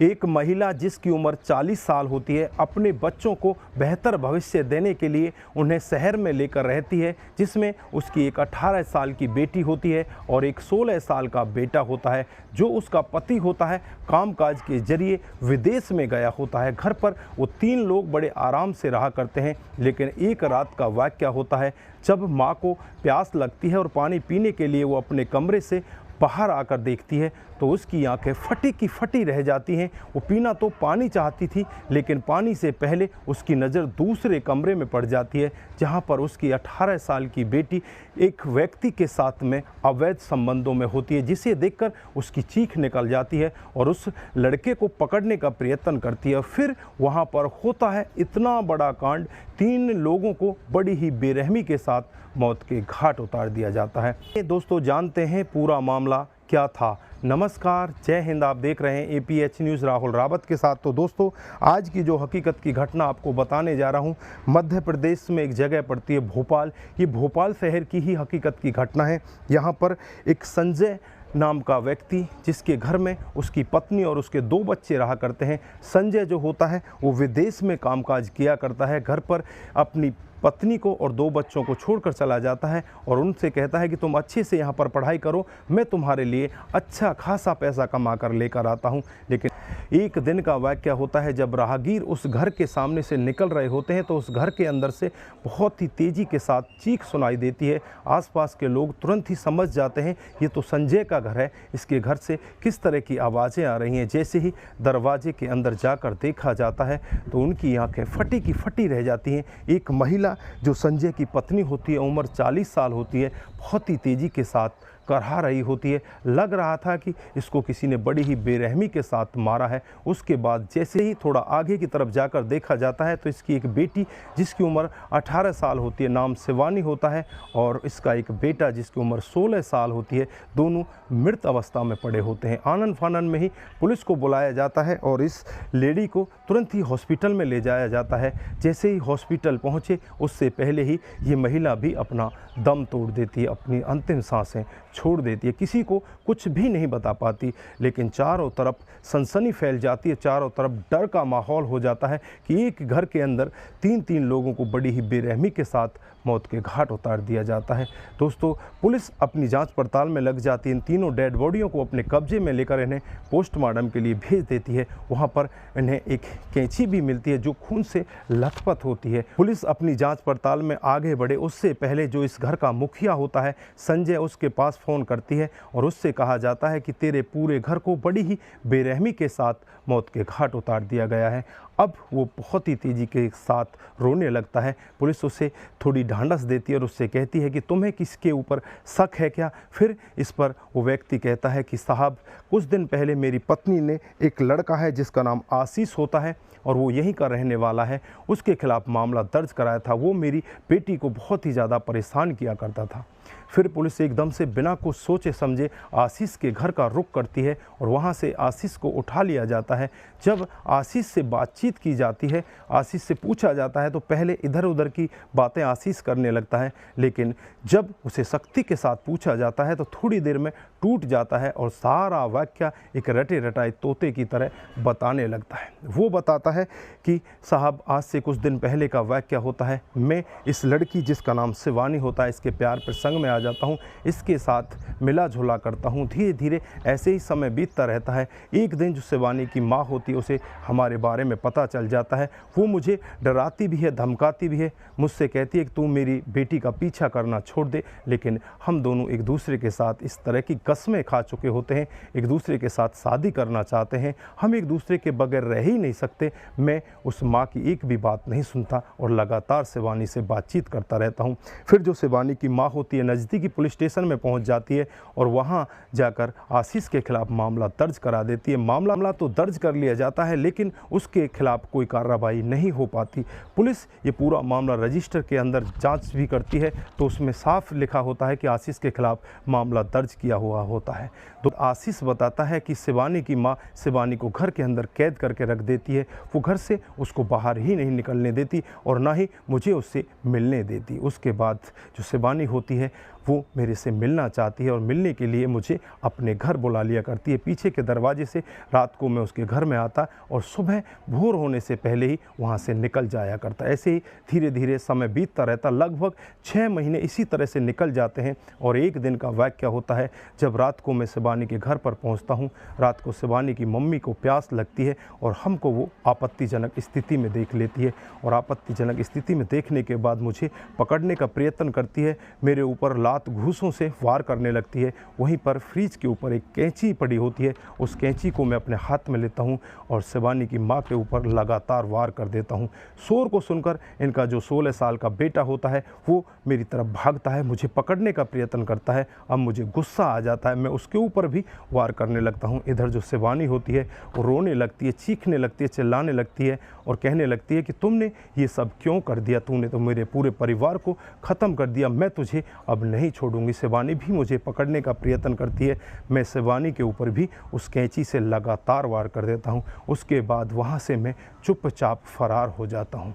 एक महिला जिसकी उम्र 40 साल होती है अपने बच्चों को बेहतर भविष्य देने के लिए उन्हें शहर में लेकर रहती है, जिसमें उसकी एक 18 साल की बेटी होती है और एक 16 साल का बेटा होता है। जो उसका पति होता है कामकाज के जरिए विदेश में गया होता है। घर पर वो 3 लोग बड़े आराम से रहा करते हैं, लेकिन एक रात का वाक़या होता है जब माँ को प्यास लगती है और पानी पीने के लिए वो अपने कमरे से बाहर आकर देखती है तो उसकी आंखें फटी की फटी रह जाती हैं। वो पीना तो पानी चाहती थी, लेकिन पानी से पहले उसकी नज़र दूसरे कमरे में पड़ जाती है जहां पर उसकी 18 साल की बेटी एक व्यक्ति के साथ में अवैध संबंधों में होती है, जिसे देखकर उसकी चीख निकल जाती है और उस लड़के को पकड़ने का प्रयत्न करती है। फिर वहां पर होता है इतना बड़ा कांड, 3 लोगों को बड़ी ही बेरहमी के साथ मौत के घाट उतार दिया जाता है। ये दोस्तों जानते हैं पूरा मामला क्या था। नमस्कार, जय हिंद। आप देख रहे हैं APH न्यूज़ राहुल रावत के साथ। तो दोस्तों आज की जो हकीकत की घटना आपको बताने जा रहा हूं, मध्य प्रदेश में एक जगह पड़ती है भोपाल। ये भोपाल शहर की ही हकीकत की घटना है। यहाँ पर एक संजय नाम का व्यक्ति जिसके घर में उसकी पत्नी और उसके 2 बच्चे रहा करते हैं। संजय जो होता है वो विदेश में कामकाज किया करता है। घर पर अपनी पत्नी को और 2 बच्चों को छोड़कर चला जाता है और उनसे कहता है कि तुम अच्छे से यहाँ पर पढ़ाई करो, मैं तुम्हारे लिए अच्छा खासा पैसा कमा कर लेकर आता हूँ। लेकिन एक दिन का वाक़या होता है जब राहगीर उस घर के सामने से निकल रहे होते हैं तो उस घर के अंदर से बहुत ही तेज़ी के साथ चीख सुनाई देती है। आसपास के लोग तुरंत ही समझ जाते हैं ये तो संजय का घर है, इसके घर से किस तरह की आवाज़ें आ रही हैं। जैसे ही दरवाजे के अंदर जाकर देखा जाता है तो उनकी आंखें फटी की फटी रह जाती हैं। एक महिला जो संजय की पत्नी होती है, उम्र 40 साल होती है, बहुत ही तेज़ी के साथ करहा रही होती है। लग रहा था कि इसको किसी ने बड़ी ही बेरहमी के साथ मारा है। उसके बाद जैसे ही थोड़ा आगे की तरफ जाकर देखा जाता है तो इसकी एक बेटी जिसकी उम्र 18 साल होती है, नाम शिवानी होता है, और इसका एक बेटा जिसकी उम्र 16 साल होती है, दोनों मृत अवस्था में पड़े होते हैं। आनन फानन में ही पुलिस को बुलाया जाता है और इस लेडी को तुरंत ही हॉस्पिटल में ले जाया जाता है। जैसे ही हॉस्पिटल पहुँचे उससे पहले ही ये महिला भी अपना दम तोड़ देती है, अपनी अंतिम सांसें छोड़ देती है। किसी को कुछ भी नहीं बता पाती, लेकिन चारों तरफ सनसनी फैल जाती है, चारों तरफ डर का माहौल हो जाता है कि एक घर के अंदर 3-3 लोगों को बड़ी ही बेरहमी के साथ मौत के घाट उतार दिया जाता है। दोस्तों पुलिस अपनी जांच पड़ताल में लग जाती है। इन तीनों डेड बॉडियों को अपने कब्जे में लेकर इन्हें पोस्टमार्टम के लिए भेज देती है। वहां पर इन्हें एक कैंची भी मिलती है जो खून से लथपथ होती है। पुलिस अपनी जांच पड़ताल में आगे बढ़े उससे पहले जो इस घर का मुखिया होता है संजय, उसके पास फ़ोन करती है और उससे कहा जाता है कि तेरे पूरे घर को बड़ी ही बेरहमी के साथ मौत के घाट उतार दिया गया है। अब वो बहुत ही तेज़ी के साथ रोने लगता है। पुलिस उसे थोड़ी ढांढस देती है और उससे कहती है कि तुम्हें किसके ऊपर शक है क्या। फिर इस पर वो व्यक्ति कहता है कि साहब, कुछ दिन पहले मेरी पत्नी ने एक लड़का है जिसका नाम आशीष होता है और वो यहीं का रहने वाला है, उसके खिलाफ़ मामला दर्ज कराया था। वो मेरी बेटी को बहुत ही ज़्यादा परेशान किया करता था। फिर पुलिस एकदम से बिना कुछ सोचे समझे आशीष के घर का रुख करती है और वहाँ से आशीष को उठा लिया जाता है। जब आशीष से बातचीत की जाती है, आशीष से पूछा जाता है तो पहले इधर उधर की बातें आशीष करने लगता है, लेकिन जब उसे सख्ती के साथ पूछा जाता है तो थोड़ी देर में टूट जाता है और सारा वाक़या एक रटे रटाए तोते की तरह बताने लगता है। वो बताता है कि साहब, आज से कुछ दिन पहले का वाक़या होता है। मैं इस लड़की जिसका नाम शिवानी होता है, इसके प्यार प्रसंग में आ जाता हूँ, इसके साथ मिला जुला करता हूँ। धीरे धीरे ऐसे ही समय बीतता रहता है। एक दिन जो शिवानी की माँ होती है उसे हमारे बारे में पता चल जाता है। वो मुझे डराती भी है, धमकाती भी है, मुझसे कहती है कि तू मेरी बेटी का पीछा करना छोड़ दे। लेकिन हम दोनों एक दूसरे के साथ इस तरह की कसमें खा चुके होते हैं, एक दूसरे के साथ शादी करना चाहते हैं, हम एक दूसरे के बगैर रह ही नहीं सकते। मैं उस माँ की एक भी बात नहीं सुनता और लगातार शिवानी से बातचीत करता रहता हूँ। फिर जो शिवानी की माँ होती है नज़दीकी पुलिस स्टेशन में पहुँच जाती है और वहाँ जाकर आशीष के खिलाफ मामला दर्ज करा देती है। मामला तो दर्ज कर लिया जाता है, लेकिन उसके खिलाफ कोई कार्रवाई नहीं हो पाती। पुलिस ये पूरा मामला रजिस्टर के अंदर जांच भी करती है तो उसमें साफ लिखा होता है कि आशीष के खिलाफ मामला दर्ज किया हुआ होता है। तो आशीष बताता है कि शिवानी की माँ शिवानी को घर के अंदर कैद करके रख देती है। वो घर से उसको बाहर ही नहीं निकलने देती और ना ही मुझे उससे मिलने देती। उसके बाद जो शिवानी होती है वो मेरे से मिलना चाहती है और मिलने के लिए मुझे अपने घर बुला लिया करती है। पीछे के दरवाजे से रात को मैं उसके घर में आता और सुबह भोर होने से पहले ही वहाँ से निकल जाया करता। ऐसे ही धीरे धीरे समय बीतता रहता। लगभग 6 महीने इसी तरह से निकल जाते हैं और एक दिन का वाक़या होता है जब रात को मैं शिवानी के घर पर पहुँचता हूँ। रात को शिवानी की मम्मी को प्यास लगती है और हमको वो आपत्तिजनक स्थिति में देख लेती है और आपत्तिजनक स्थिति में देखने के बाद मुझे पकड़ने का प्रयत्न करती है। मेरे ऊपर लात घूंसों से वार करने लगती है। वहीं पर फ्रिज के ऊपर एक कैंची पड़ी होती है, उस कैंची को मैं अपने हाथ में लेता हूं और शिवानी की मां के ऊपर लगातार वार कर देता हूं। शोर को सुनकर इनका जो 16 साल का बेटा होता है वो मेरी तरफ भागता है, मुझे पकड़ने का प्रयत्न करता है। अब मुझे गुस्सा आ जाता है, मैं उसके ऊपर भी वार करने लगता हूं। इधर जो शिवानी होती है वो रोने लगती है, चीखने लगती है, चिल्लाने लगती है और कहने लगती है कि तुमने ये सब क्यों कर दिया, तूने तो मेरे पूरे परिवार को ख़त्म कर दिया, मैं तुझे अब नहीं छोड़ूंगी। शिवानी भी मुझे पकड़ने का प्रयत्न करती है। मैं शिवानी के ऊपर भी उस कैंची से लगातार वार कर देता हूं। उसके बाद वहां से मैं चुपचाप फरार हो जाता हूं।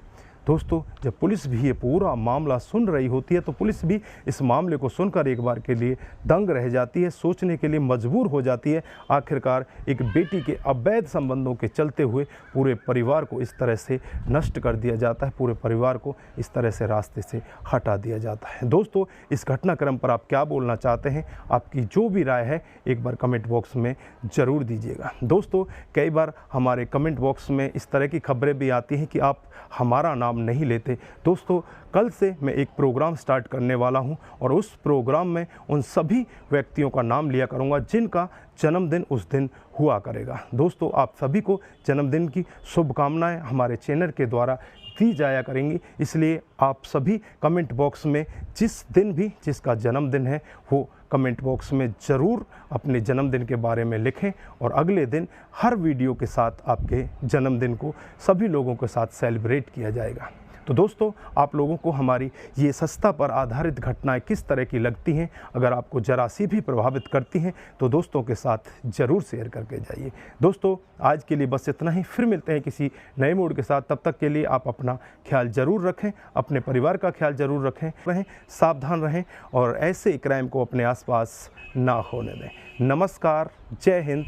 दोस्तों, जब पुलिस भी ये पूरा मामला सुन रही होती है तो पुलिस भी इस मामले को सुनकर एक बार के लिए दंग रह जाती है, सोचने के लिए मजबूर हो जाती है। आखिरकार एक बेटी के अवैध संबंधों के चलते हुए पूरे परिवार को इस तरह से नष्ट कर दिया जाता है, पूरे परिवार को इस तरह से रास्ते से हटा दिया जाता है। दोस्तों, इस घटनाक्रम पर आप क्या बोलना चाहते हैं? आपकी जो भी राय है एक बार कमेंट बॉक्स में ज़रूर दीजिएगा। दोस्तों, कई बार हमारे कमेंट बॉक्स में इस तरह की खबरें भी आती हैं कि आप हमारा नाम नहीं लेते। दोस्तों, कल से मैं एक प्रोग्राम स्टार्ट करने वाला हूं और उस प्रोग्राम में उन सभी व्यक्तियों का नाम लिया करूंगा जिनका जन्मदिन उस दिन हुआ करेगा। दोस्तों, आप सभी को जन्मदिन की शुभकामनाएं हमारे चैनल के द्वारा दी जाया करेंगी, इसलिए आप सभी कमेंट बॉक्स में जिस दिन भी जिसका जन्मदिन है वो कमेंट बॉक्स में ज़रूर अपने जन्मदिन के बारे में लिखें और अगले दिन हर वीडियो के साथ आपके जन्मदिन को सभी लोगों के साथ सेलिब्रेट किया जाएगा। तो दोस्तों, आप लोगों को हमारी ये सस्ता पर आधारित घटनाएं किस तरह की लगती हैं? अगर आपको ज़रा सी भी प्रभावित करती हैं तो दोस्तों के साथ ज़रूर शेयर करके जाइए। दोस्तों, आज के लिए बस इतना ही। फिर मिलते हैं किसी नए मूड के साथ। तब तक के लिए आप अपना ख्याल ज़रूर रखें, अपने परिवार का ख्याल ज़रूर रहें, सावधान रहें और ऐसे क्राइम को अपने आसपास ना होने दें। नमस्कार, जय हिंद।